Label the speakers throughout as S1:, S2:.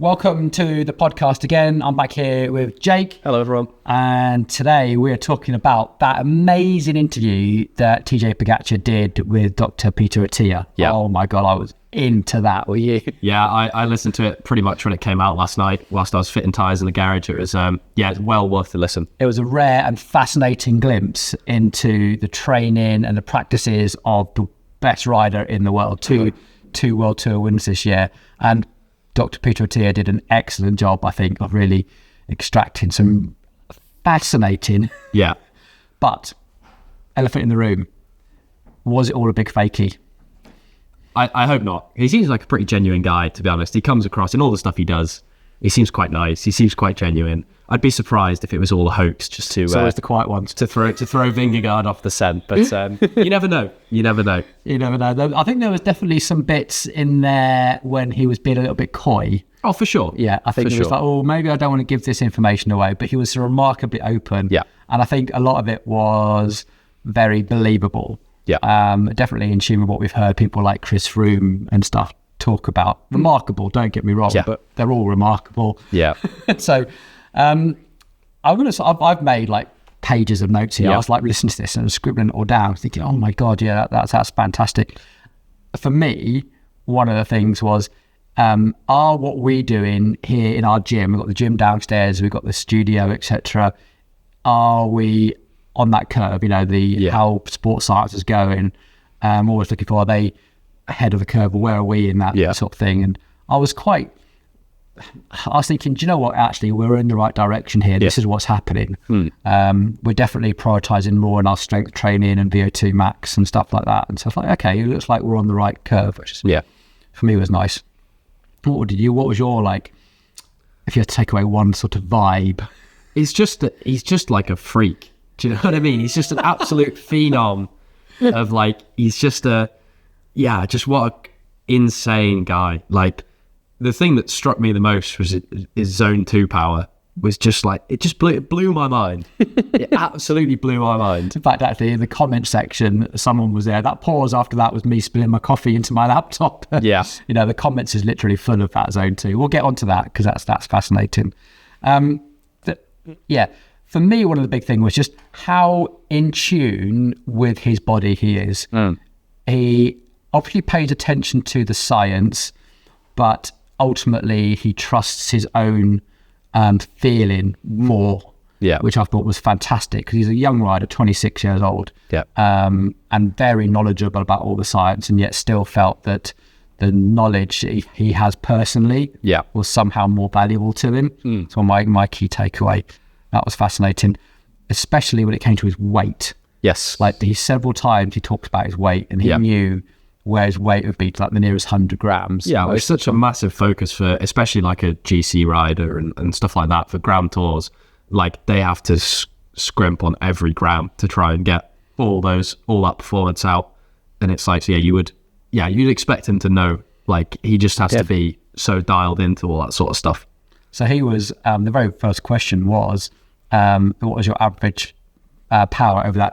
S1: Welcome to the podcast again. I'm back here with Jake.
S2: Hello, everyone.
S1: And today we're talking about that amazing interview that Tadej Pogacar did with Dr. Peter Attia.
S2: Yeah.
S1: Oh my God, I was into that. Were you?
S2: Yeah, I listened to it pretty much when it came out last night whilst I was fitting tyres in the garage. It was, it's well worth the listen.
S1: It was a rare and fascinating glimpse into the training and the practices of the best rider in the world. Two World Tour wins this year. And Dr. Peter Attia did an excellent job, I think, of really extracting some fascinating.
S2: Yeah.
S1: But, elephant in the room, was it all a big fakie?
S2: I hope not. He seems like a pretty genuine guy, to be honest. He comes across, in all the stuff he does, he seems quite nice. He seems quite genuine. I'd be surprised if it was all a hoax just to...
S1: It's always the quiet ones.
S2: To throw Vingegaard off the scent. But you never know. You never know.
S1: You never know. I think there was definitely some bits in there when he was being a little bit coy.
S2: Oh, for sure.
S1: Yeah, I think it was like, oh, maybe I don't want to give this information away. But he was remarkably open.
S2: Yeah.
S1: And I think a lot of it was very believable.
S2: Yeah.
S1: Definitely in tune with what we've heard people like Chris Froome and stuff talk about. Remarkable, don't get me wrong, but they're all remarkable.
S2: Yeah.
S1: So I've made like pages of notes here. I was like listening to this and scribbling it all down, thinking, oh my God, yeah, that's fantastic. For me, one of the things was, are what we're doing here in our gym, we've got the gym downstairs, we've got the studio, etc. Are we on that curve, how sports science is going? I'm always looking for, are they ahead of the curve, or where are we in that sort of thing? And I was thinking, do you know what, actually, we're in the right direction here. This is what's happening. We're definitely prioritising more in our strength training and VO2 max and stuff like that. And so I was like, okay, it looks like we're on the right curve, which is, for me, was nice. What was your, like, if you had to take away one sort of vibe?
S2: He's just like a freak. Do you know what I mean? He's just an absolute phenom of like, he's just what an insane guy. Like, the thing that struck me the most was his zone 2 power was just like, it blew my mind. It absolutely blew my mind.
S1: In fact, actually, in the comment section, someone was there. That pause after that was me spilling my coffee into my laptop.
S2: Yeah.
S1: The comments is literally full of that zone 2. We'll get onto that because that's fascinating. For me, one of the big things was just how in tune with his body he is. He obviously pays attention to the science, but ultimately he trusts his own feeling more, which I thought was fantastic because he's a young rider, 26 years old, and very knowledgeable about all the science, and yet still felt that the knowledge he has personally was somehow more valuable to him. So my key takeaway, that was fascinating, especially when it came to his weight.
S2: Yes.
S1: Like several times he talked about his weight, and he knew where his weight would be to like the nearest 100 grams.
S2: Yeah, it's such a massive focus for, especially like a GC rider and stuff like that for Grand Tours. Like, they have to scrimp on every gram to try and get all that performance out. And it's like, you'd expect him to know, like, he just has to be so dialed into all that sort of stuff.
S1: So he was, the very first question was, what was your average power over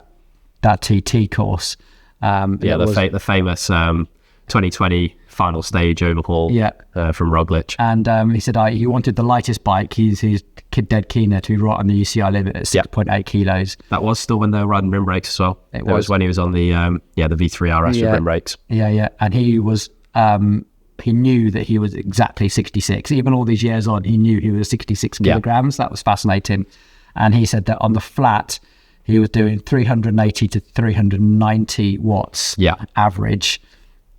S1: that TT course?
S2: The famous 2020 final stage overhaul from Roglic.
S1: And he said he wanted the lightest bike. He's dead keen to be right on the UCI limit at 6.8 kilos.
S2: That was still when they were riding rim brakes as well. It was when he was on the V3 RS with rim brakes.
S1: Yeah. And he was... he knew that he was exactly 66. Even all these years on, he knew he was 66 kilograms. That was fascinating. And he said that on the flat, he was doing 380 to 390 watts average.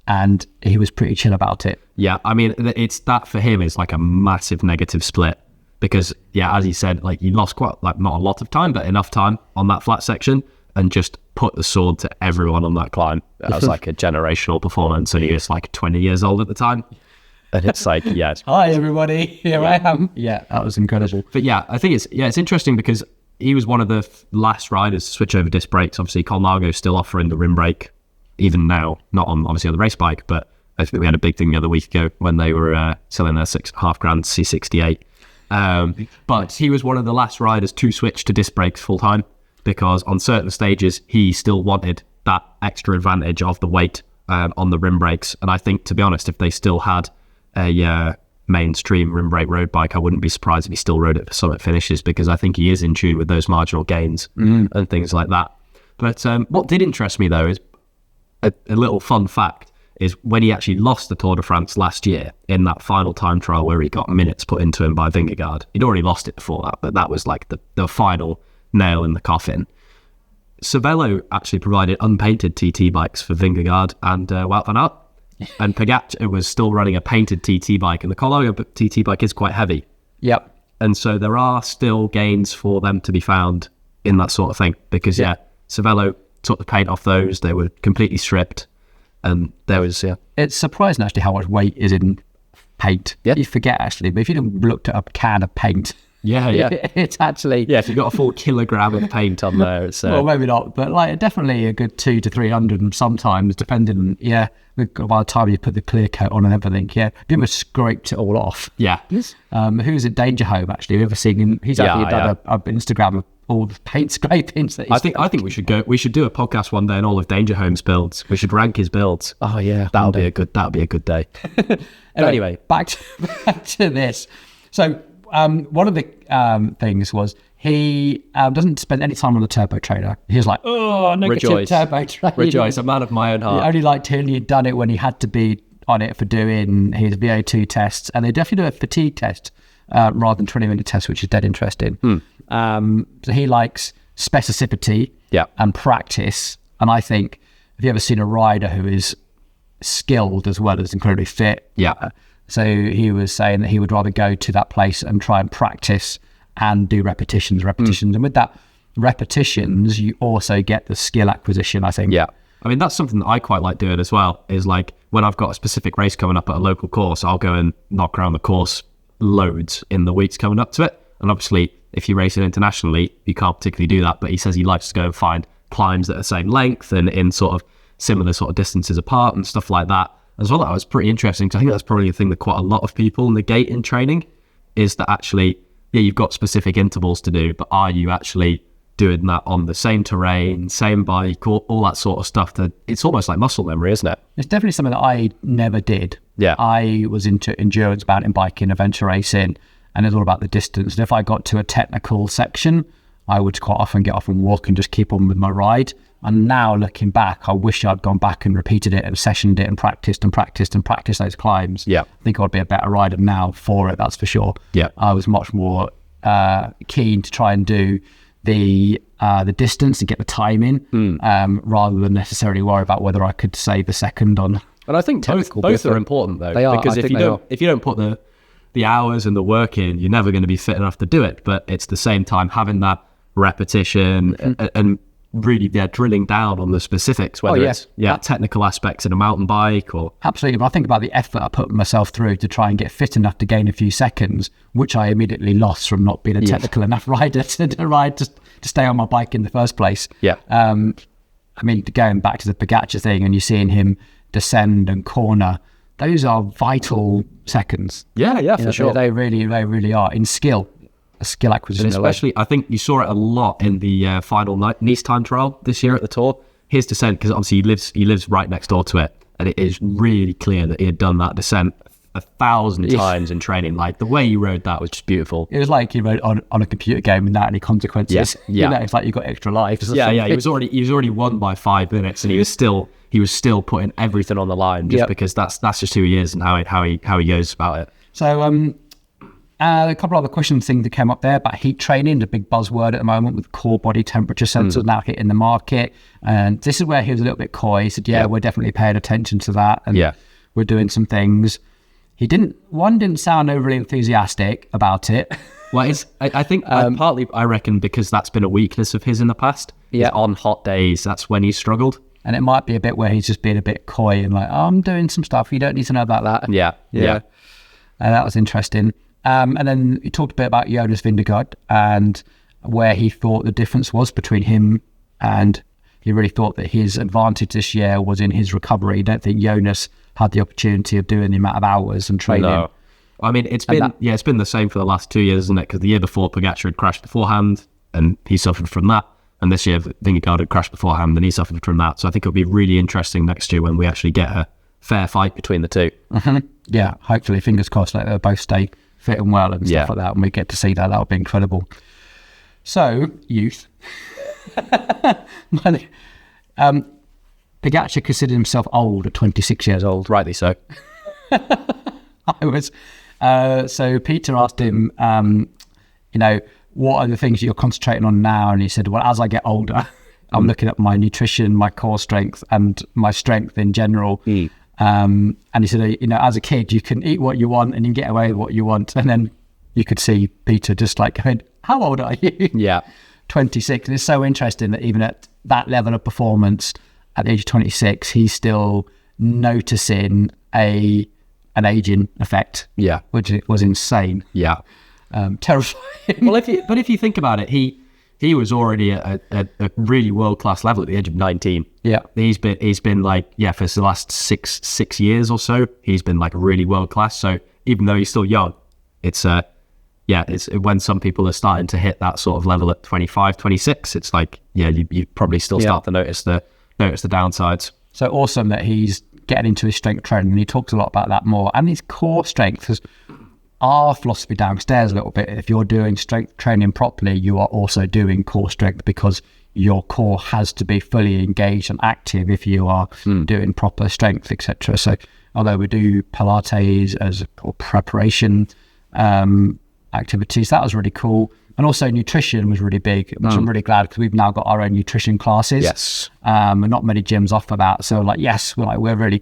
S1: And he was pretty chill about it.
S2: Yeah, I mean, it's that for him is like a massive negative split. Because, as he said, like, he lost quite, like, not a lot of time, but enough time on that flat section and just put the sword to everyone on that climb. That was like a generational performance, and he was like 20 years old at the time. And it's like,
S1: hi everybody, here I am. Yeah, that was incredible.
S2: But I think it's interesting because he was one of the last riders to switch over disc brakes. Obviously, Colnago's still offering the rim brake, even now, not on the race bike, but I think we had a big thing the other week ago when they were selling their $6.5 C68. But he was one of the last riders to switch to disc brakes full time, because on certain stages he still wanted that extra advantage of the weight on the rim brakes. And I think, to be honest, if they still had a mainstream rim break road bike, I wouldn't be surprised if he still rode it for summit finishes, because I think he is in tune with those marginal gains and things like that. But what did interest me, though, is a little fun fact, is when he actually lost the Tour de France last year in that final time trial where he got minutes put into him by Vingegaard. He'd already lost it before that, but that was like the final nail in the coffin. Cervelo actually provided unpainted TT bikes for Vingegaard and Wout van Aert. And Pogacar was still running a painted TT bike, and the Colnago TT bike is quite heavy.
S1: Yep.
S2: And so there are still gains for them to be found in that sort of thing, because Cervelo took the paint off those. They were completely stripped, and there was
S1: It's surprising actually how much weight is in paint.
S2: Yeah.
S1: You forget actually, but if you looked at a can of paint, it's actually
S2: if you've got a full kilogram of paint on there, it's
S1: well, maybe not, but like definitely a good 200 to 300, and sometimes depending. By the time you put the clear coat on and everything, if you ever scraped it all off. Who's at Danger Home actually? Have you ever seen him? He's actually done an Instagram of all the paint scrapings that he's
S2: I think we should do a podcast one day on all of Danger Home's builds. We should rank his builds.
S1: Oh yeah,
S2: that'll be a good day. Anyway,
S1: back to this. So one of the things was he doesn't spend any time on the turbo trainer. He was like, negative turbo trainer.
S2: Rejoice, a man of my own heart.
S1: He only liked till he'd done it when he had to be on it for doing his VO2 tests, and they definitely do a fatigue test rather than 20-minute test, which is dead interesting. So he likes specificity and practice, and I think, have you ever seen a rider who is skilled as well as incredibly fit? So he was saying that he would rather go to that place and try and practice and do repetitions. And with that repetitions, you also get the skill acquisition, I think.
S2: I mean, that's something that I quite like doing as well, is like when I've got a specific race coming up at a local course, I'll go and knock around the course loads in the weeks coming up to it. And obviously, if you race it internationally, you can't particularly do that. But he says he likes to go and find climbs that are the same length and in sort of similar sort of distances apart and stuff like that. As well, that was pretty interesting, because I think that's probably a thing that quite a lot of people negate in training, is that actually, you've got specific intervals to do, but are you actually doing that on the same terrain, same bike, all that sort of stuff? That it's almost like muscle memory, isn't it?
S1: It's definitely something that I never did. I was into endurance, mountain biking, adventure racing, and it's all about the distance. And if I got to a technical section, I would quite often get off and walk and just keep on with my ride. And now looking back, I wish I'd gone back and repeated it and sessioned it and practiced those climbs. I think I'd be a better rider now for it, that's for sure. I was much more keen to try and do the distance and get the time in, rather than necessarily worry about whether I could save a second on.
S2: And I think both are important though.
S1: They are,
S2: because if you don't put the hours and the work in, you're never going to be fit enough to do it. But it's the same time having that repetition and really drilling down on the specifics, whether it's technical aspects in a mountain bike or...
S1: Absolutely, but I think about the effort I put myself through to try and get fit enough to gain a few seconds, which I immediately lost from not being a technical enough rider to stay on my bike in the first place. I mean, going back to the Pogacar thing and you're seeing him descend and corner, those are vital seconds.
S2: For sure.
S1: They really are in skill. A skill acquisition.
S2: And especially, I think you saw it a lot in the final Nice time trial this year at the Tour. His descent, because obviously he lives right next door to it, and it is really clear that he had done that descent 1,000 times in training. Like the way he rode that was just beautiful.
S1: It was like he rode on a computer game without any consequences. It's like you got extra lives.
S2: He was already won by 5 minutes, and he was still putting everything on the line just because that's just who he is and how he goes about it.
S1: So a couple of other questions things that came up there about heat training, the big buzzword at the moment with core body temperature sensors now hitting the market. And this is where he was a little bit coy. He said, we're definitely paying attention to that. And we're doing some things. He didn't sound overly enthusiastic about it.
S2: Well, I think partly, I reckon, because that's been a weakness of his in the past. On hot days, that's when he struggled.
S1: And it might be a bit where he's just being a bit coy and like, I'm doing some stuff. You don't need to know about that.
S2: Yeah.
S1: And that was interesting. And then he talked a bit about Jonas Vingegaard and where he thought the difference was between him, and he really thought that his advantage this year was in his recovery. I don't think Jonas had the opportunity of doing the amount of hours and training.
S2: No. I mean, it's been the same for the last 2 years, isn't it? Because the year before, Pogacar had crashed beforehand and he suffered from that. And this year, Vingegaard had crashed beforehand and he suffered from that. So I think it'll be really interesting next year when we actually get fair fight between the two.
S1: Yeah, hopefully, fingers crossed, like they'll both stay fit and well and stuff like that, and we get to see that. That would be incredible. So, youth. Pogacar considered himself old at 26 years old.
S2: Rightly so.
S1: So Peter asked him, what are the things you're concentrating on now? And he said, well, as I get older, I'm looking at my nutrition, my core strength, and my strength in general. And he said, as a kid, you can eat what you want and you can get away with what you want. And then you could see Peter just like going, how old are you?
S2: Yeah.
S1: 26. And it's so interesting that even at that level of performance, at the age of 26, he's still noticing an aging effect.
S2: Yeah.
S1: Which was insane.
S2: Yeah.
S1: Terrifying.
S2: Well, if you think about it, he was already at a really world-class level at the age of 19.
S1: Yeah.
S2: He's been like, for the last six years or so, he's been like really world-class. So even though he's still young, it's when some people are starting to hit that sort of level at 25, 26, it's like, you probably still start to notice the downsides.
S1: So awesome that he's getting into his strength training. He talks a lot about that more. And his core strength, because our philosophy downstairs a little bit, if you're doing strength training properly, you are also doing core strength, because your core has to be fully engaged and active if you are doing proper strength, etc. So although we do Pilates as preparation activities, that was really cool. And also nutrition was really big, which I'm really glad, because we've now got our own nutrition classes.
S2: Yes.
S1: And not many gyms offer that. So we're really,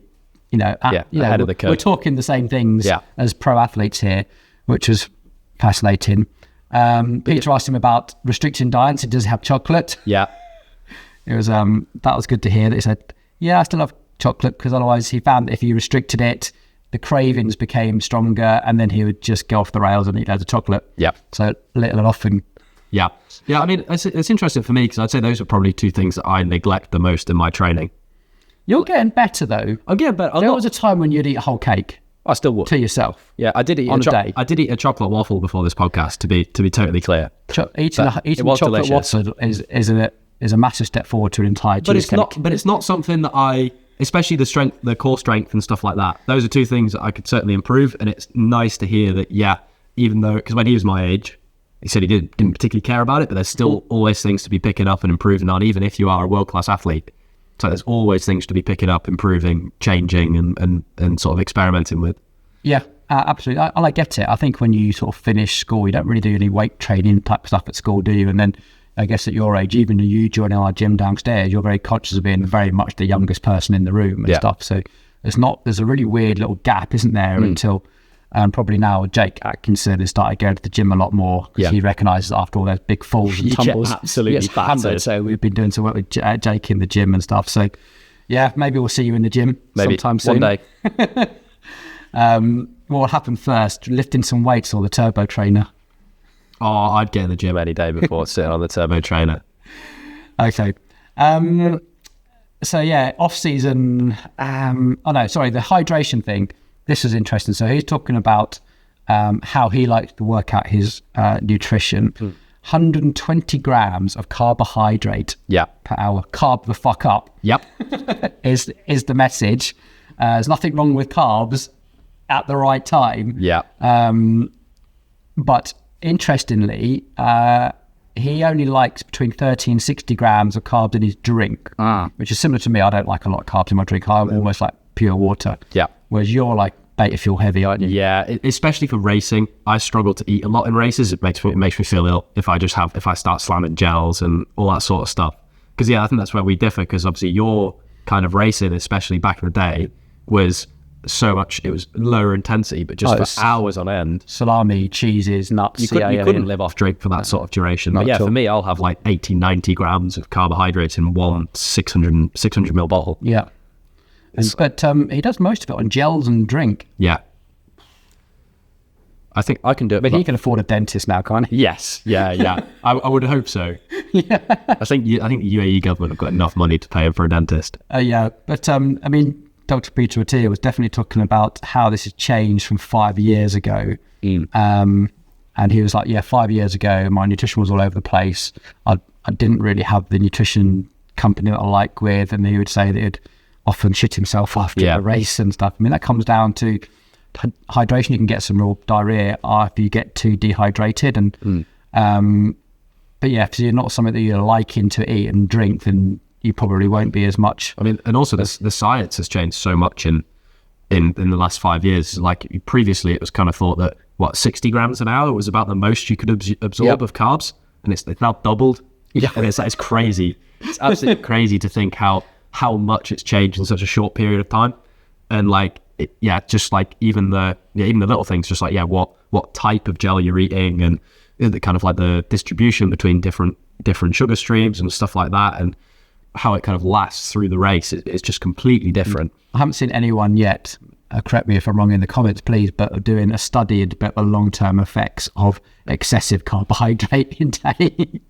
S2: ahead of the curve.
S1: We're talking the same things as pro athletes here, which was fascinating. Peter asked him about restricting diets. He does have chocolate.
S2: Yeah.
S1: It was that was good to hear that he said, I still love chocolate, because otherwise he found that if you restricted it, the cravings became stronger, and then he would just go off the rails and eat loads of chocolate.
S2: Yeah.
S1: So little and often.
S2: Yeah. I mean, it's interesting for me, because I'd say those are probably two things that I neglect the most in my training.
S1: You're getting better though.
S2: I'm getting better.
S1: There was a time when you'd eat a whole cake.
S2: I still would.
S1: To yourself.
S2: Yeah, I did eat
S1: on a day.
S2: I did eat a chocolate waffle before this podcast. To be totally clear,
S1: eating chocolate
S2: delicious.
S1: waffle is a massive step forward to an entire cheesecake.
S2: But it's not something that especially the core strength and stuff like that. Those are two things that I could certainly improve, and it's nice to hear that. Yeah, even though, because when he was my age, he said he didn't particularly care about it, but there's still always things to be picking up and improving on, even if you are a world class athlete. So there's always things to be picking up, improving, changing, and sort of experimenting with.
S1: Yeah, absolutely. I get it. I think when you sort of finish school, you don't really do any weight training type stuff at school, do you? And then I guess at your age, even you joining our gym downstairs, you're very conscious of being very much the youngest person in the room and stuff. So there's a really weird little gap, isn't there, until probably now Jake Atkinson has started going to the gym a lot more, because he recognises after all those big falls and tumbles,
S2: absolutely battered.
S1: So we've been doing some work with Jake in the gym and stuff. So maybe we'll see you in the gym sometime soon.
S2: One day.
S1: What will happen first? Lifting some weights or the turbo trainer?
S2: Oh, I'd get in the gym any day before sitting on the turbo trainer.
S1: Okay. Off season. The hydration thing. This was interesting. So he's talking about how he likes to work out his nutrition. 120 grams of carbohydrate per hour. Carb the fuck up.
S2: Yep.
S1: is the message. There's nothing wrong with carbs at the right time.
S2: Yeah.
S1: But interestingly, he only likes between 30 and 60 grams of carbs in his drink, which is similar to me. I don't like a lot of carbs in my drink. I'm almost like pure water.
S2: Yeah.
S1: Whereas you're like beta fuel heavy, aren't you?
S2: Yeah, especially for racing. I struggle to eat a lot in races. It makes me feel ill if I start slamming gels and all that sort of stuff. Because I think that's where we differ. Because obviously your kind of racing, especially back in the day, was so much. It was lower intensity, but just for hours on end.
S1: Salami, cheeses, nuts.
S2: You couldn't live off drink for that sort of duration. But for me, I'll have like 80, 90 grams of carbohydrates in one 600 ml bottle.
S1: Yeah. But he does most of it on gels and drink.
S2: Yeah. I think I can do it.
S1: But he can afford a dentist now, can't he?
S2: Yes. Yeah. I would hope so.
S1: Yeah.
S2: I think the UAE government have got enough money to pay him for a dentist.
S1: But Dr. Peter Attia was definitely talking about how this has changed from 5 years ago. And he was like, 5 years ago, my nutrition was all over the place. I didn't really have the nutrition company that I like with, and he would say that he'd often shit himself after a race and stuff. I mean, that comes down to hydration. You can get some real diarrhea if you get too dehydrated. And but yeah, if you're not something that you're liking to eat and drink, then you probably won't be as much.
S2: I mean, and also the science has changed so much in the last 5 years. Like previously, it was kind of thought that 60 grams an hour was about the most you could absorb of carbs, and it's now doubled. Yeah, and it's crazy. It's absolutely crazy to think how much it's changed in such a short period of time. And just like even the little things, just like what type of gel you're eating, and the kind of like the distribution between different sugar streams and stuff like that, and how it kind of lasts through the race. It's just completely different.
S1: I haven't seen anyone yet, correct me if I'm wrong in the comments please, but doing a study about the long-term effects of excessive carbohydrate intake.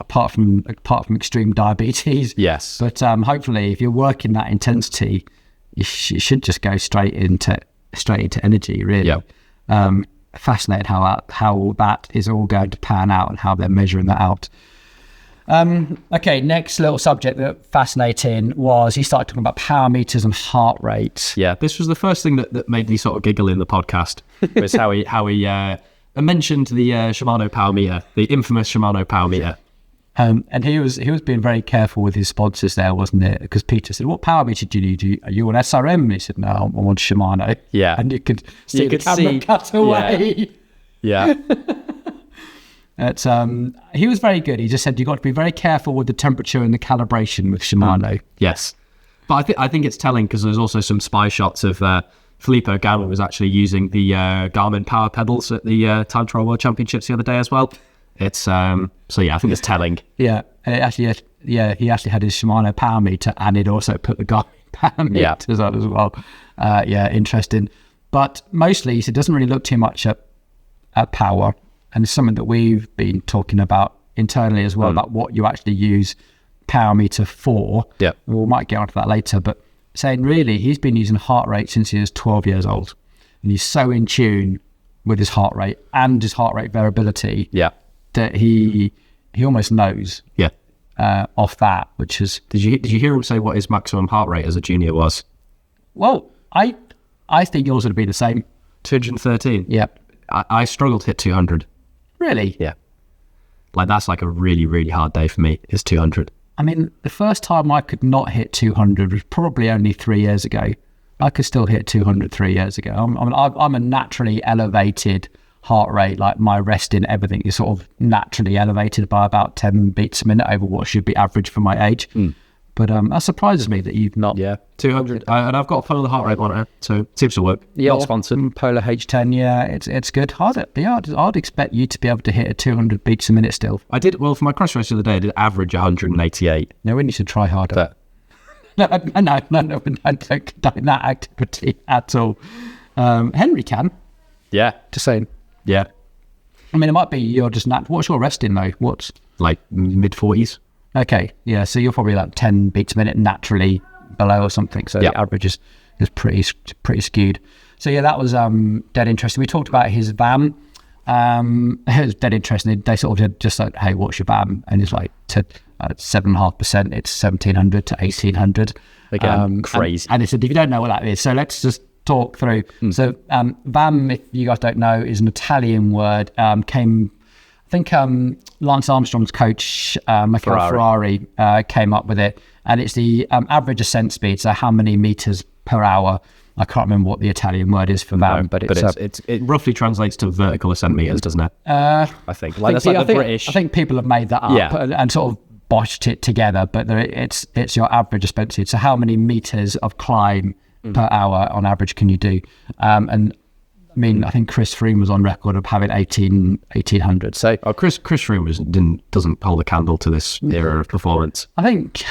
S1: Apart from extreme diabetes.
S2: Yes.
S1: But hopefully if you're working that intensity, you should just go straight into energy, really.
S2: Yeah.
S1: Fascinating how that is all going to pan out and how they're measuring that out. Okay, next little subject that fascinating was he started talking about power meters and heart rate.
S2: Yeah, this was the first thing that made me sort of giggle in the podcast, was how he mentioned the Shimano power meter, the infamous Shimano power meter.
S1: And he was being very careful with his sponsors there, wasn't it? Because Peter said, "What power meter do you need? Are you on SRM?" And he said, "No, I'm on Shimano."
S2: Yeah,
S1: and you could see the camera cut away.
S2: Yeah.
S1: He was very good. He just said you got to be very careful with the temperature and the calibration with Shimano.
S2: Yes, but I think it's telling because there's also some spy shots of Filippo Ganna was actually using the Garmin power pedals at the Time Trial World Championships the other day as well. It's I think it's telling.
S1: Yeah, and he actually had his Shimano power meter, and he'd also put the Garmin power meters on as well. Interesting. But mostly, he said, doesn't really look too much at power. And it's something that we've been talking about internally as well, about what you actually use power meter for.
S2: Yeah.
S1: We might get onto that later, but saying really he's been using heart rate since he was 12 years old. And he's so in tune with his heart rate and his heart rate variability that he almost knows off that, which is...
S2: Did you hear him say what his maximum heart rate as a junior was?
S1: Well, I think yours would be the same.
S2: 213?
S1: Yeah.
S2: I struggled to hit 200.
S1: Really?
S2: Yeah. Like that's like a really, really hard day for me, is 200.
S1: I mean, the first time I could not hit 200 was probably only 3 years ago. I could still hit 200 3 years ago. I'm a naturally elevated heart rate, like my resting everything is sort of naturally elevated by about 10 beats a minute over what should be average for my age. But that surprises me that you've not.
S2: Yeah, 200. And I've got a Polar heart rate monitor, so it seems to work.
S1: Yeah,
S2: not sponsored.
S1: Polar H10, yeah, it's good. I'd expect you to be able to hit a 200 beats a minute still.
S2: I did, well, for my cross race the other day, I did average 188.
S1: No, we need to try harder. No, don't conduct that activity at all. Henry can.
S2: Yeah.
S1: Just saying.
S2: Yeah.
S1: I mean, it might be you're just not. What's your resting though? What's
S2: like mid 40s?
S1: Okay, yeah. So you're probably like 10 beats a minute naturally below or something. So the average is pretty skewed. So yeah, that was dead interesting. We talked about his VAM. It was dead interesting. They sort of did just like, hey, what's your VAM? And it's like 7.5%. It's 1,700 to 1,800.
S2: Again, crazy.
S1: And they said, if you don't know what that is, so let's just talk through. So VAM, if you guys don't know, is an Italian word. I think Lance Armstrong's coach, Michael Ferrari, came up with it. And it's the average ascent speed, so how many meters per hour. I can't remember what the Italian word is for VAM, but
S2: it roughly translates to vertical ascent meters, doesn't it? I think. That's like the British.
S1: I think people have made that up and sort of botched it together, but it's your average ascent speed. So how many meters of climb per hour on average can you do? And I mean, I think Chris Froome was on record of having 1,800. So
S2: Chris Froome doesn't hold a candle to this era of performance.
S1: I think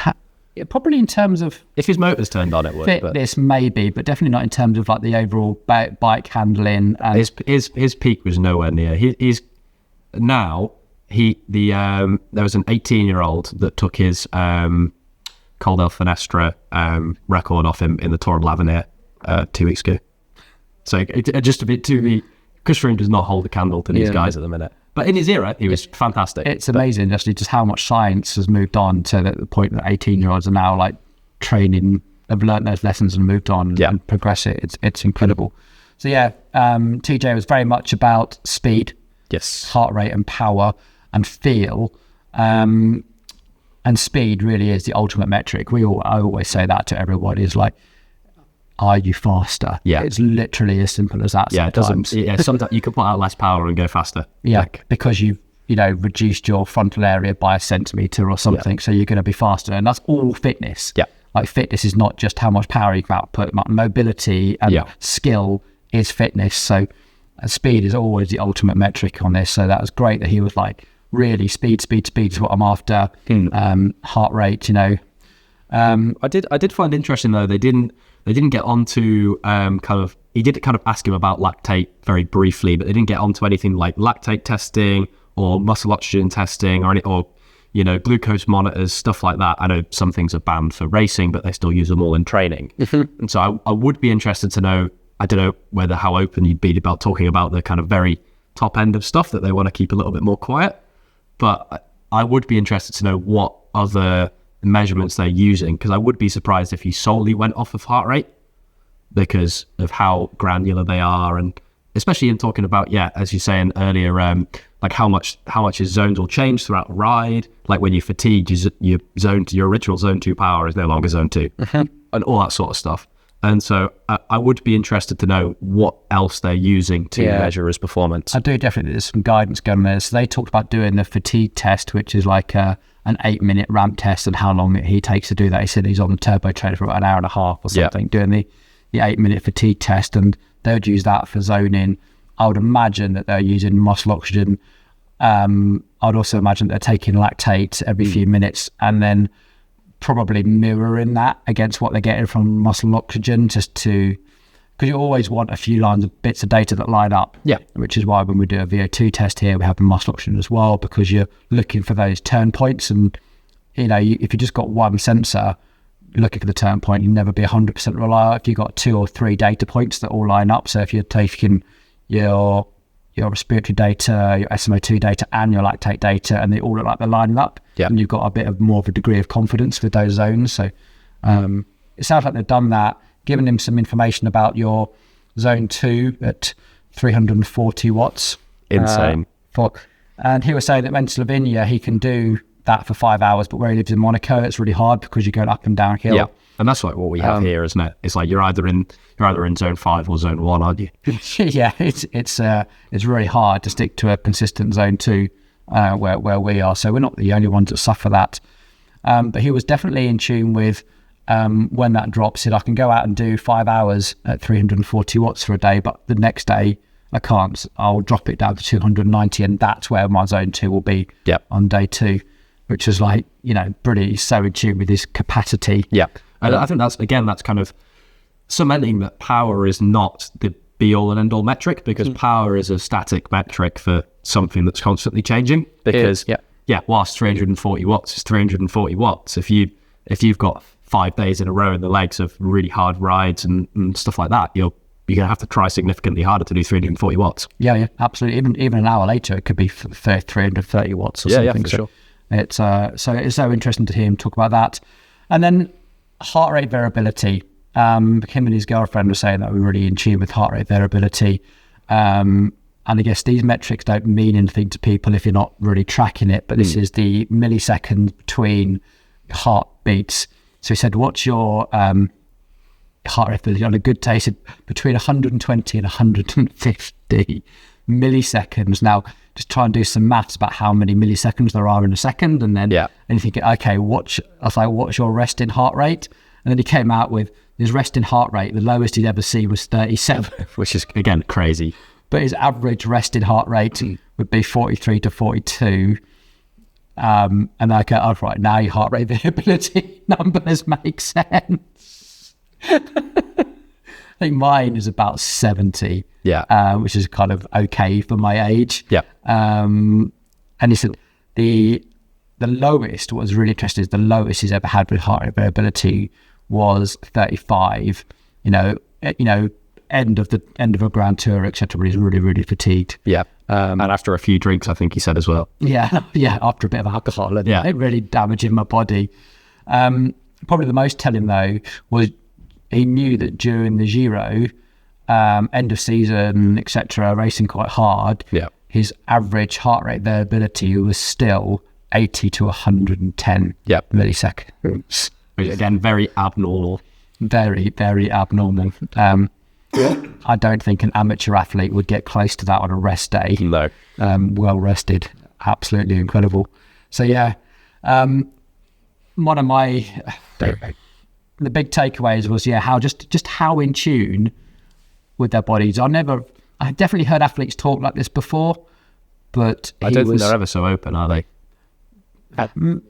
S1: probably in terms of
S2: if his motor's turned on, it would.
S1: Fitness maybe, but definitely not in terms of like the overall bike handling. And
S2: his peak was nowhere near. There was an 18-year-old that took his Col del Finestra record off him in the Tour of l'Avenir 2 weeks ago. So just a bit too me. Chris Froome does not hold a candle to these guys at the minute. But in his era, he was fantastic.
S1: It's amazing, actually, just how much science has moved on to the point that 18-year-olds are now like training, have learned those lessons and moved on and progress it. It's incredible. So TJ was very much about speed, heart rate and power and feel. And speed really is the ultimate metric. I always say that to everybody. Is like, are you faster?
S2: Yeah.
S1: It's literally as simple as that.
S2: Yeah,
S1: sometimes.
S2: Sometimes you can put out less power and go faster.
S1: Yeah, because you've reduced your frontal area by a centimetre or something, so you're going to be faster. And that's all fitness.
S2: Yeah.
S1: Like fitness is not just how much power you can output. Mobility and skill is fitness. So speed is always the ultimate metric on this. So that was great that he was like, really speed is what I'm after. Heart rate, I
S2: did find interesting though, they didn't get onto he did kind of ask him about lactate very briefly, but they didn't get onto anything like lactate testing or muscle oxygen testing or glucose monitors, stuff like that. I know some things are banned for racing, but they still use them all in training. And so I would be interested to know, I don't know how open you'd be about talking about the kind of very top end of stuff that they want to keep a little bit more quiet. But I would be interested to know what other measurements they're using, because I would be surprised if you solely went off of heart rate because of how granular they are, and especially in talking about, as you're saying earlier, like how much your zones will change throughout the ride. Like when you're fatigued, your original zone 2 power is no longer zone 2, and all that sort of stuff. And so I would be interested to know what else they're using to measure his performance.
S1: I do definitely. There's some guidance going there. So they talked about doing the fatigue test, which is like an 8-minute ramp test, and how long he takes to do that. He said he's on the turbo trainer for about an hour and a half or something, doing the 8-minute fatigue test, and they would use that for zoning. I would imagine that they're using muscle oxygen. I'd also imagine they're taking lactate every few minutes, and then probably mirroring that against what they're getting from muscle oxygen, just to, because you always want a few bits of data that line up.
S2: Yeah.
S1: Which is why when we do a VO2 test here, we have the muscle oxygen as well, because you're looking for those turn points. And, if you just got one sensor looking for the turn point, you'll never be 100% reliable. If you've got 2 or 3 data points that all line up, so if you're taking your respiratory data, your SMO2 data and your lactate data, and they all look like they're lining up, and you've got a bit of more of a degree of confidence with those zones. So it sounds like they've done that, given him some information about your zone 2 at 340 watts.
S2: Insane.
S1: And he was saying that in Slovenia, he can do that for 5 hours, but where he lives in Monaco, it's really hard because you're going up and down hill.
S2: Yeah. And that's like what we have here, isn't it? It's like you're either in zone 5 or zone 1, aren't you?
S1: Yeah, it's really hard to stick to a consistent zone 2 where we are. So we're not the only ones that suffer that. But he was definitely in tune with when that drops. Said I can go out and do 5 hours at 340 watts for a day, but the next day I can't. I'll drop it down to 290, and that's where my zone 2 will be on day 2, which is like, pretty so in tune with his capacity.
S2: Yeah. And I think that's kind of cementing that power is not the be-all and end-all metric, because power is a static metric for something that's constantly changing. Because, whilst 340 watts is 340 watts, if you've got 5 days in a row in the legs of really hard rides and stuff like that, you're going to have to try significantly harder to do 340 watts.
S1: Yeah, absolutely. Even an hour later, it could be 330 watts or something.
S2: Yeah, for sure.
S1: It's so interesting to hear him talk about that. And then heart rate variability. Him and his girlfriend were saying that we're really in tune with heart rate variability. And I guess these metrics don't mean anything to people if you're not really tracking it, but this is the milliseconds between heartbeats. So he said, what's your heart rate variability on a good day? He said between 120 and 150 milliseconds. Now, just try and do some maths about how many milliseconds there are in a second, and then and you think, okay, I was like, what's your resting heart rate? And then he came out with his resting heart rate, the lowest he'd ever seen was 37,
S2: which is again crazy.
S1: But his average resting heart rate would be 43 to 42. And I go, oh, right, now your heart rate variability numbers make sense. I think mine is about 70, which is kind of okay for my age.
S2: Yeah.
S1: And he said the lowest, what was really interesting is the lowest he's ever had with heart rate variability was 35. End of a grand tour, etc. But he's really, really fatigued.
S2: Yeah. And after a few drinks, I think he said as well.
S1: Yeah. After a bit of alcohol, it really damaging my body. probably the most telling though was he knew that during the Giro, end of season, etc., racing quite hard, his average heart rate variability was still 80 to 110 milliseconds.
S2: Again, very abnormal.
S1: Very, very abnormal. I don't think an amateur athlete would get close to that on a rest day.
S2: No.
S1: Well rested. Absolutely incredible. So, one of my... the big takeaways was, how in tune with their bodies. I definitely heard athletes talk like this before, but
S2: I don't think they're ever so open, are they?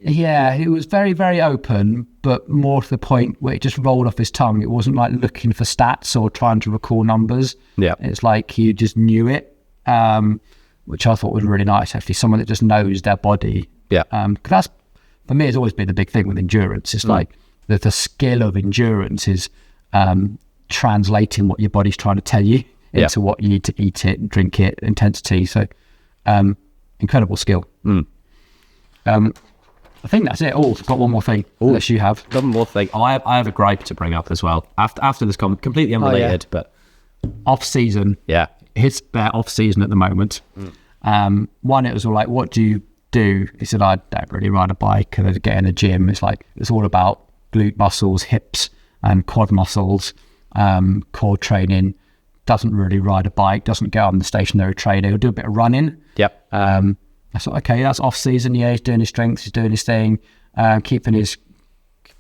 S1: He was very, very open, but more to the point where it just rolled off his tongue. It wasn't like looking for stats or trying to recall numbers.
S2: Yeah.
S1: It's like he just knew it, which I thought was really nice, actually. Someone that just knows their body.
S2: Yeah.
S1: Because that's, for me, has always been the big thing with endurance. It's like the skill of endurance is translating what your body's trying to tell you into what you need to eat it and drink it, intensity. So incredible skill. I think that's it. I've got one more thing. Unless you have.
S2: One more thing. I have a gripe to bring up as well. After this completely unrelated, but
S1: off-season.
S2: Yeah.
S1: His off-season at the moment. One, it was all like, what do you do? He said, I don't really ride a bike. I get in a gym. It's like, it's all about glute muscles, hips and quad muscles, core training. Doesn't really ride a bike, doesn't go on the stationary trainer. He'll do a bit of running.
S2: Yep.
S1: I thought, okay, that's off season. Yeah, he's doing his strength, he's doing his thing, keeping his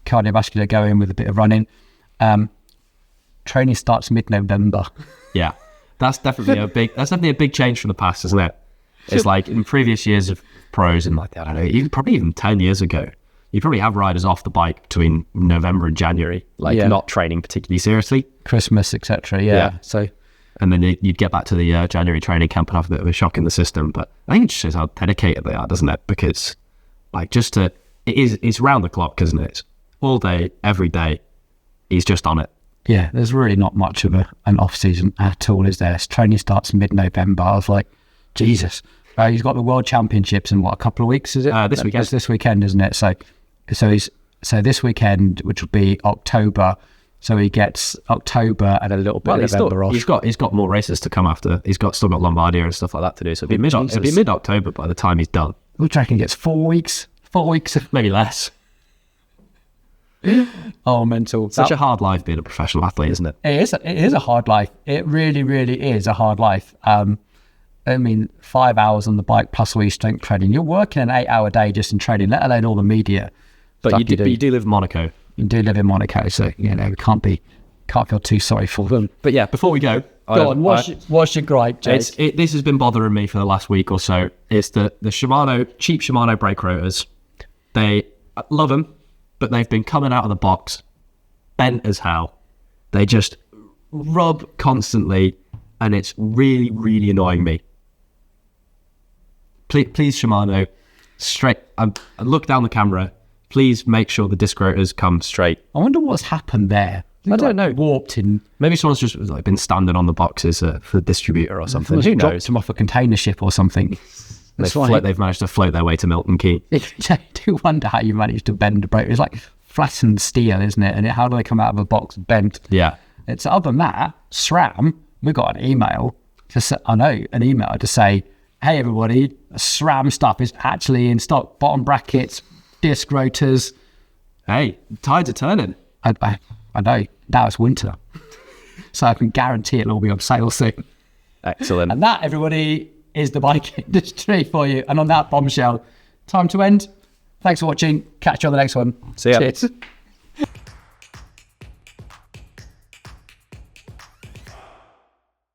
S1: cardiovascular going with a bit of running. Training starts mid-November.
S2: Yeah, that's definitely a big change from the past, isn't it? It's like in previous years of pros, and like, I don't know, probably even 10 years ago, you probably have riders off the bike between November and January, not training particularly seriously.
S1: Christmas, etc. Yeah. So.
S2: And then you'd get back to the January training camp and have a bit of a shock in the system. But I think it just shows how dedicated they are, doesn't it? Because it's round the clock, isn't it? It's all day, every day. He's just on it.
S1: Yeah, there's really not much of an off season at all, is there? Training starts mid-November. I was like, Jesus. He's got the World Championships in a couple of weeks, is it?
S2: This weekend.
S1: It's this weekend, isn't it? So this weekend, which will be October. So he gets October and a little bit of November off.
S2: He's got more races to come after. He's still got Lombardia and stuff like that to do. So it'll be mid-October by the time he's done.
S1: We'll reckon he gets 4 weeks. 4 weeks,
S2: maybe less.
S1: Oh, mental!
S2: Such a hard life being a professional athlete, isn't it?
S1: It is a hard life. It really, really is a hard life. 5 hours on the bike plus all your strength training. You're working an 8-hour day just in training, let alone all the media.
S2: But you do live in Monaco.
S1: You do live in Monaco, so we can't feel too sorry for them.
S2: But yeah, before we go
S1: on, what's your gripe, Jake?
S2: This has been bothering me for the last week or so. It's the cheap Shimano brake rotors. I love them, but they've been coming out of the box bent as hell. They just rub constantly, and it's really, really annoying me. Please, Shimano, straight. I look down the camera. Please make sure the disc rotors come straight.
S1: I wonder what's happened there.
S2: I don't know.
S1: Warped in.
S2: Maybe someone's just been standing on the boxes for the distributor or something. Who knows?
S1: Dropped them off a container ship or something.
S2: They've managed to float their way to Milton Keynes.
S1: I do wonder how you managed to bend a brake. It's like flattened steel, isn't it? And how do they come out of a box bent?
S2: Yeah.
S1: It's other than that, SRAM, we got an email to say, hey everybody, SRAM stuff is actually in stock. Bottom brackets, disc rotors.
S2: Hey, tides are turning.
S1: I know. Now it's winter. So I can guarantee it'll all be on sale soon.
S2: Excellent.
S1: And that, everybody, is the bike industry for you. And on that bombshell, time to end. Thanks for watching. Catch you on the next one.
S2: See ya.
S1: Cheers.